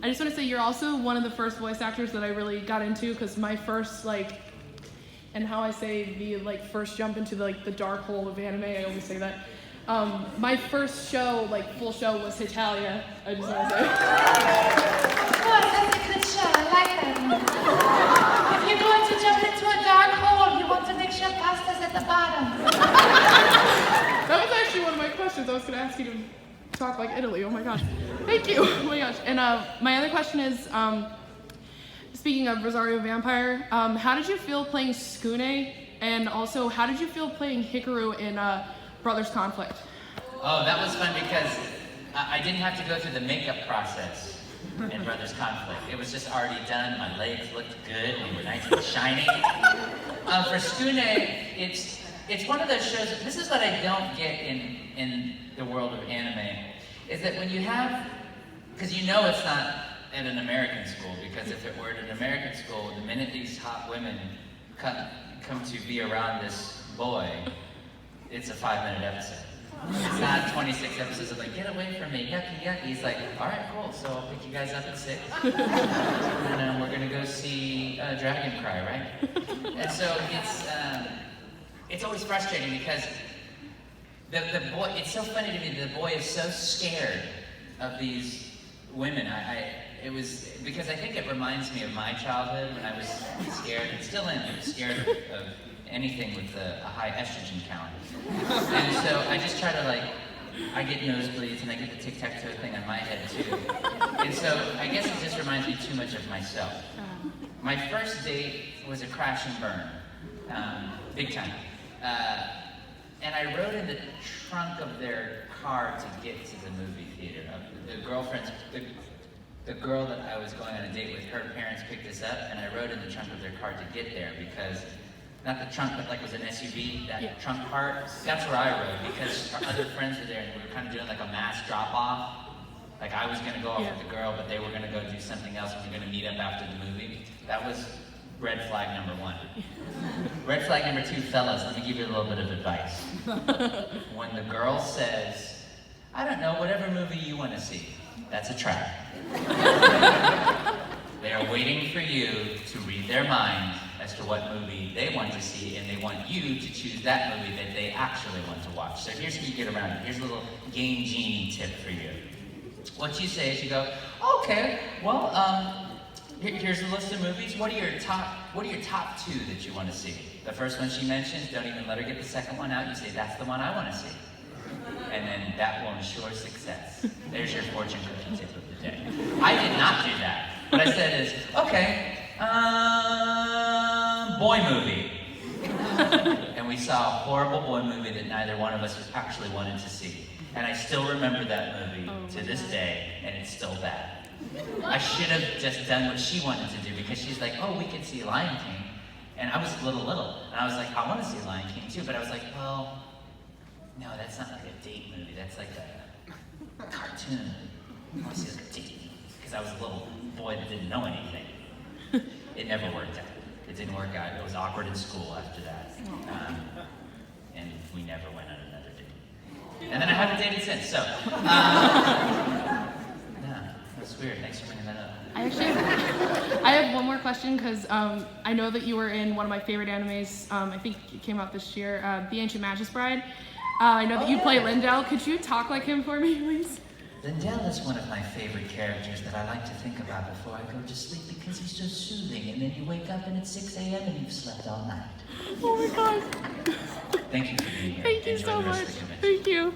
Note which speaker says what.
Speaker 1: I just want to say you're also one of the first voice actors that I really got into, because my first, like, and how I say the, like, first jump into the, like, the dark hole of anime, I always say that. My first show, like, full show was Hetalia, I just want to say.
Speaker 2: Oh, that's a good show, I like that. If you're going to jump into a dark hole, you want to make sure pasta's at the bottom.
Speaker 1: That was actually one of my questions. I was going to ask you to talk like Italy. Oh my gosh. Thank you. Oh my gosh. And my other question is, speaking of Rosario Vampire, how did you feel playing Tsukune? And also, how did you feel playing Hikaru in Brothers Conflict?
Speaker 3: Oh, that was fun because I didn't have to go through the makeup process in Brothers Conflict. It was just already done. My legs looked good. They were nice and shiny. For Tsukune, it's one of those shows. This is what I don't get in the world of anime, is that when you have, because you know it's not at an American school, because if it were at an American school, the minute these hot women come to be around this boy, it's a 5-minute episode. It's not 26 episodes of like, get away from me, yucky, yucky. He's like, all right, cool, so I'll pick you guys up at 6. And we're gonna go see Dragon Cry, right? And so it's always frustrating because the boy, it's so funny to me, the boy is so scared of these women. It was, because I think it reminds me of my childhood when I was scared, and still am scared of anything with a high estrogen count. And so I just try to, like, I get nosebleeds and I get the tic-tac-toe thing on my head too. And so I guess it just reminds me too much of myself. My first date was a crash and burn, big time. And I rode in the trunk of their car to get to the movie theater. The girl that I was going on a date with, her parents picked us up, and I rode in the trunk of their car to get there because, not the trunk, but like it was an SUV, that trunk part, that's where I rode because our other friends were there and we were kind of doing like a mass drop-off. Like I was gonna go off with the girl, but they were gonna go do something else and we were gonna meet up after the movie. That was red flag number 1. Red flag number 2, fellas, let me give you a little bit of advice. When the girl says, I don't know, whatever movie you want to see, that's a trap. They are waiting for you to read their mind as to what movie they want to see, and they want you to choose that movie that they actually want to watch. So here's how you get around it. Here's a little game genie tip for you. What you say is you go, okay, well, here's the list of movies. What are your top 2 that you want to see? The first one she mentions, don't even let her get the second one out. You say, that's the one I want to see. And then that will ensure success. There's your fortune cookie tip of the day. I did not do that. What I said is, okay, boy movie. And we saw a horrible boy movie that neither one of us actually wanted to see. And I still remember that movie to this day, and it's still bad. I should have just done what she wanted to do, because she's like, oh, we could see Lion King. And I was little. And I was like, I want to see Lion King too, but I was like, well, no, that's not like a date movie, that's like a cartoon. I want to see like a date movie, because I was a little boy that didn't know anything. It never worked out. It didn't work out. It was awkward in school after that. And we never went on another date. And then I haven't dated since, so. Yeah, that's weird. Thanks for bringing that up.
Speaker 1: I have one more question, because I know that you were in one of my favorite animes. I think it came out this year, The Ancient Magus Bride. I know that you play Lindel. Could you talk like him for me, please?
Speaker 3: Lindel is one of my favorite characters that I like to think about before I go to sleep, because he's so soothing, and then you wake up and it's 6 a.m. and you've slept all night.
Speaker 1: Oh my God.
Speaker 3: Thank you for being here.
Speaker 1: Thank you
Speaker 3: Enjoy
Speaker 1: so
Speaker 3: the rest
Speaker 1: much.
Speaker 3: of the convention.
Speaker 1: Thank you.